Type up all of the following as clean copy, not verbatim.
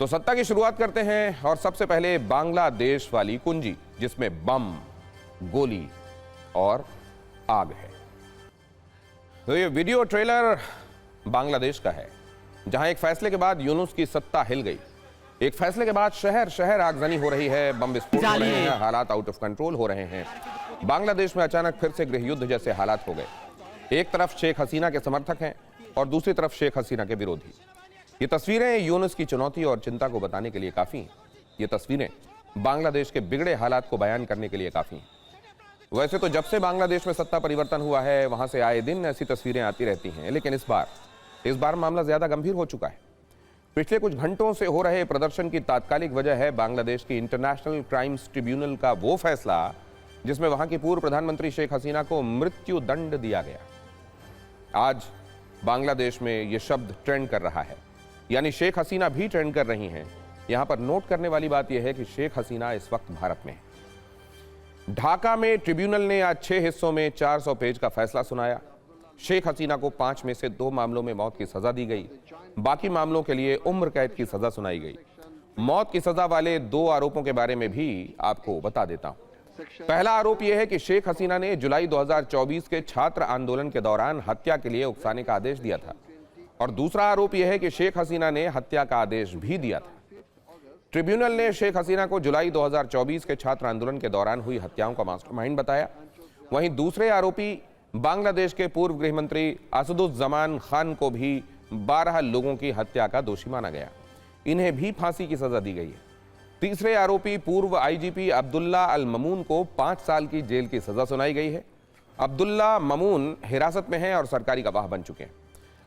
तो सत्ता की शुरुआत करते हैं और सबसे पहले बांग्लादेश वाली कुंजी, जिसमें बम, गोली और आग है। तो ये वीडियो ट्रेलर बांग्लादेश का है, जहां एक फैसले के बाद यूनुस की सत्ता हिल गई। एक फैसले के बाद शहर शहर आगजनी हो रही है, बम विस्फोट हो रहे हैं, हालात आउट ऑफ कंट्रोल हो रहे हैं। बांग्लादेश में अचानक फिर से गृह युद्ध जैसे हालात हो गए। एक तरफ शेख हसीना के समर्थक हैं और दूसरी तरफ शेख हसीना के विरोधी। ये तस्वीरें यूनुस की चुनौती और चिंता को बताने के लिए काफी हैं। ये तस्वीरें बांग्लादेश के बिगड़े हालात को बयान करने के लिए काफी हैं। वैसे तो जब से बांग्लादेश में सत्ता परिवर्तन हुआ है, वहां से आए दिन ऐसी तस्वीरें आती रहती हैं, लेकिन इस बार मामला ज्यादा गंभीर हो चुका है। पिछले कुछ घंटों से हो रहे प्रदर्शन की तात्कालिक वजह है बांग्लादेश की इंटरनेशनल क्राइम्स ट्रिब्यूनल का वो फैसला जिसमें वहां की पूर्व प्रधानमंत्री शेख हसीना को मृत्यु दंड दिया गया। आज बांग्लादेश में यह शब्द ट्रेंड कर रहा है, यानी शेख हसीना भी ट्रेंड कर रही हैं। यहां पर नोट करने वाली बात यह है कि शेख हसीना इस वक्त भारत में है। ढाका में ट्रिब्यूनल ने आज 6 हिस्सों में 400 पेज का फैसला सुनाया। शेख हसीना को 5 में से 2 मामलों में मौत की सजा दी गई, बाकी मामलों के लिए उम्र कैद की सजा सुनाई गई। मौत की सजा वाले 2 आरोपों के बारे में भी आपको बता देता हूं। पहला आरोप यह है कि शेख हसीना ने जुलाई 2024 के छात्र आंदोलन के दौरान हत्या के लिए उकसाने का आदेश दिया था, और दूसरा आरोप यह है कि शेख हसीना ने हत्या का आदेश भी दिया था। ट्रिब्यूनल ने शेख हसीना को जुलाई 2024 के छात्र आंदोलन के दौरान हुई हत्याओं का मास्टरमाइंड बताया। वहीं दूसरे आरोपी बांग्लादेश के पूर्व गृह मंत्री असदुज्जमान खान को भी 12 लोगों की हत्या का दोषी माना गया। इन्हें भी फांसी की सजा दी गई है। तीसरे आरोपी पूर्व आईजीपी अब्दुल्ला अल ममून को 5 साल की जेल की सजा सुनाई गई है। अब्दुल्ला ममून हिरासत में हैं और सरकारी गवाह बन चुके हैं।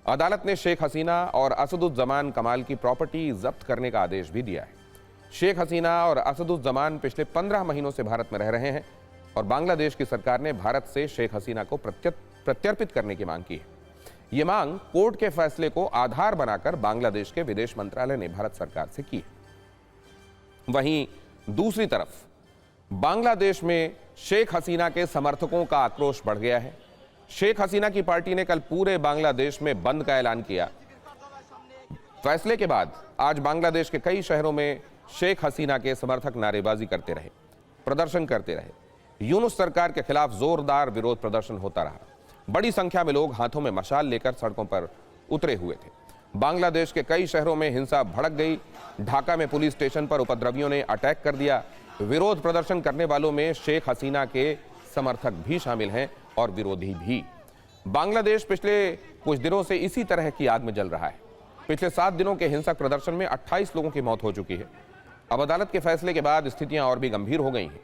अदालत ने शेख हसीना और असदुज्जमान कमाल की प्रॉपर्टी जब्त करने का आदेश भी दिया है। शेख हसीना और असदुज्जमान पिछले 15 महीनों से भारत में रह रहे हैं और बांग्लादेश की सरकार ने भारत से शेख हसीना को प्रत्यर्पित करने की मांग की है। ये मांग कोर्ट के फैसले को आधार बनाकर बांग्लादेश के विदेश मंत्रालय ने भारत सरकार से की है। वहीं दूसरी तरफ बांग्लादेश में शेख हसीना के समर्थकों का आक्रोश बढ़ गया है। शेख हसीना की पार्टी ने कल पूरे बांग्लादेश में बंद का ऐलान किया। फैसले के बाद आज बांग्लादेश के कई शहरों में शेख हसीना के समर्थक नारेबाजी करते रहे, प्रदर्शन करते रहे। यूनुस सरकार के खिलाफ जोरदार विरोध प्रदर्शन होता रहा। बड़ी संख्या में लोग हाथों में मशाल लेकर सड़कों पर उतरे हुए थे। बांग्लादेश के कई शहरों में हिंसा भड़क गई। ढाका में पुलिस स्टेशन पर उपद्रवियों ने अटैक कर दिया। विरोध प्रदर्शन करने वालों में शेख हसीना के समर्थक भी शामिल हैं और विरोधी भी। बांग्लादेश पिछले कुछ दिनों से इसी तरह की आग में जल रहा है। पिछले 7 दिनों के हिंसक प्रदर्शन में 28 लोगों की मौत हो चुकी है। अब अदालत के फैसले के बाद स्थितियां और भी गंभीर हो गई हैं।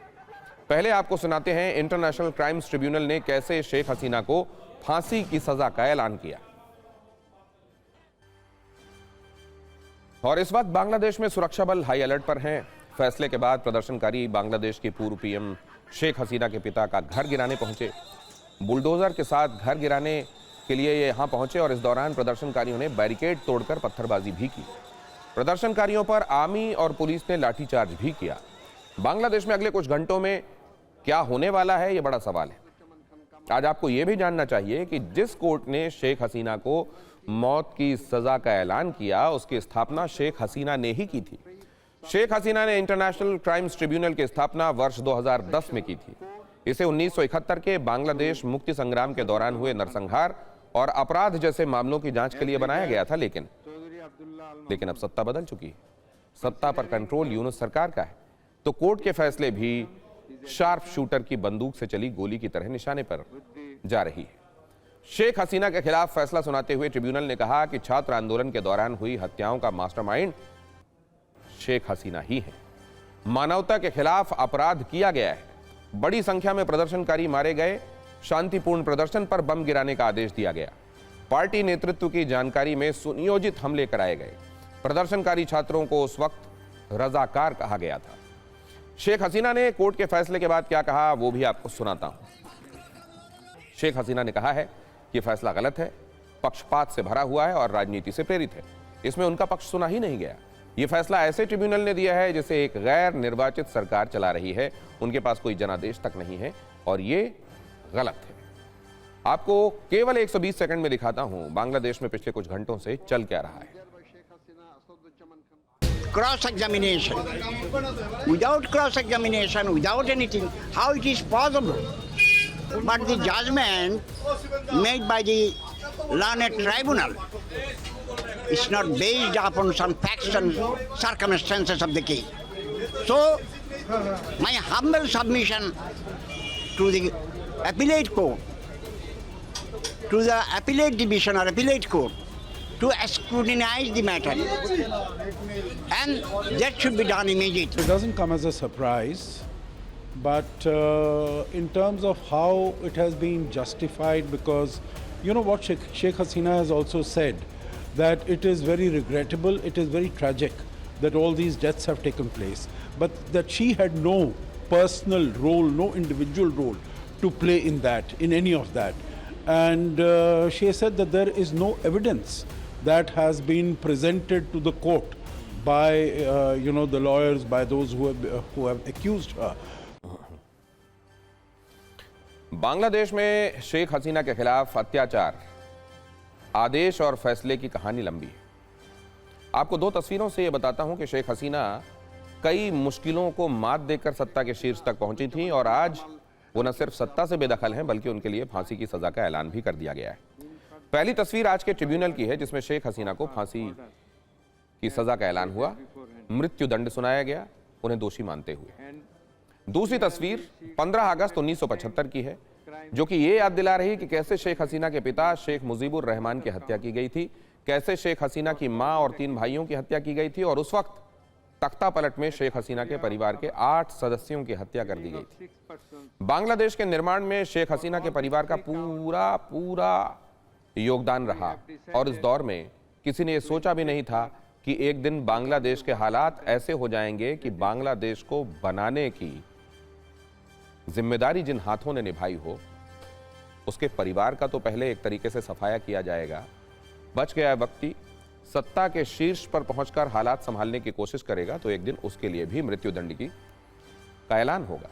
पहले आपको सुनाते हैं इंटरनेशनल क्राइम्स ट्रिब्यूनल ने कैसे शेख हसीना को फांसी की सजा का ऐलान किया। और इस वक्त बांग्लादेश में सुरक्षा बल हाई अलर्ट पर हैं। फैसले के बाद प्रदर्शनकारी बांग्लादेश की पूर्व पीएम शेख हसीना के पिता का घर गिराने पहुंचे। बुलडोजर के साथ घर गिराने के लिए ये यहां पहुंचे और इस दौरान प्रदर्शनकारियों ने बैरिकेड तोड़कर पत्थरबाजी भी की। प्रदर्शनकारियों पर आर्मी और पुलिस ने लाठीचार्ज भी किया। बांग्लादेश में अगले कुछ घंटों में क्या होने वाला है, यह बड़ा सवाल है। आज आपको यह भी जानना चाहिए कि जिस कोर्ट ने शेख हसीना को मौत की सजा का ऐलान किया, उसकी स्थापना शेख हसीना ने ही की थी। शेख हसीना ने इंटरनेशनल क्राइम्स ट्रिब्यूनल की स्थापना वर्ष 2010 में की थी। इसे 1971 के बांग्लादेश मुक्ति संग्राम के दौरान हुए नरसंहार और अपराध जैसे मामलों की जांच के लिए बनाया गया था, लेकिन अब सत्ता बदल चुकी है। सत्ता पर कंट्रोल यूनुस सरकार का है, तो कोर्ट के फैसले भी शार्प शूटर की बंदूक से चली गोली की तरह निशाने पर जा रही है। शेख हसीना के खिलाफ फैसला सुनाते हुए ट्रिब्यूनल ने कहा कि छात्र आंदोलन के दौरान हुई हत्याओं का मास्टरमाइंड शेख हसीना ही है। मानवता के खिलाफ अपराध किया गया है। बड़ी संख्या में प्रदर्शनकारी मारे गए। शांतिपूर्ण प्रदर्शन पर बम गिराने का आदेश दिया गया। पार्टी नेतृत्व की जानकारी में सुनियोजित हमले कराए गए। प्रदर्शनकारी छात्रों को उस वक्त रजाकार कहा गया था। शेख हसीना ने कोर्ट के फैसले के बाद क्या कहा, वो भी आपको सुनाता हूं। शेख हसीना ने कहा है कि फैसला गलत है, पक्षपात से भरा हुआ है और राजनीति से प्रेरित है। इसमें उनका पक्ष सुना ही नहीं गया। यह फैसला ऐसे ट्रिब्यूनल ने दिया है जिसे एक गैर निर्वाचित सरकार चला रही है। उनके पास कोई जनादेश तक नहीं है और ये गलत है। आपको केवल 120 सेकंड में दिखाता हूं बांग्लादेश में पिछले कुछ घंटों से चल क्या रहा है। cross-examination. Without cross-examination, without anything, how it is possible? But the judgment made by the learned tribunal is not based upon some facts and circumstances of the case. So, my humble submission to the appellate court, to the appellate division or appellate court, to scrutinize the matter, and that should be done immediately. It doesn't come as a surprise, but in terms of how it has been justified, because you know what Sheikh Hasina has also said, that it is very regrettable, it is very tragic that all these deaths have taken place, but that she had no personal role, no individual role to play in that, in any of that. And she has said that there is no evidence that has been presented to the court by the lawyers, by those who have accused her. Bangladesh में शेख हसीना के खिलाफ अत्याचार, आदेश और फैसले की कहानी लंबी है। आपको दो तस्वीरों से यह बताता हूं कि शेख हसीना कई मुश्किलों को मात देकर सत्ता के शीर्ष तक पहुंची थी और आज वो न सिर्फ सत्ता से बेदखल हैं बल्कि उनके लिए फांसी की सजा का ऐलान भी कर दिया गया है। पहली तस्वीर आज के ट्रिब्यूनल की है जिसमें शेख हसीना को फांसी की सजा का ऐलान हुआ, मृत्यु दंड सुनाया गया उन्हें दोषी मानते हुए। दूसरी तस्वीर 15 अगस्त 1975 की है जो कि ये याद दिला रही कि कैसे शेख हसीना के पिता शेख मुजीबुर रहमान की हत्या की गई थी, कैसे शेख हसीना की मां और 3 भाइयों की हत्या की गई थी और उस वक्त तख्ता पलट में शेख हसीना के परिवार के 8 सदस्यों की हत्या कर दी गई थी। बांग्लादेश के निर्माण में शेख हसीना के परिवार का पूरा योगदान रहा और इस दौर में किसी ने यह सोचा भी नहीं था कि एक दिन बांग्लादेश के हालात ऐसे हो जाएंगे कि बांग्लादेश को बनाने की जिम्मेदारी जिन हाथों ने निभाई हो उसके परिवार का तो पहले एक तरीके से सफाया किया जाएगा, बच गया व्यक्ति सत्ता के शीर्ष पर पहुंचकर हालात संभालने की कोशिश करेगा तो एक दिन उसके लिए भी मृत्युदंड का ऐलान होगा।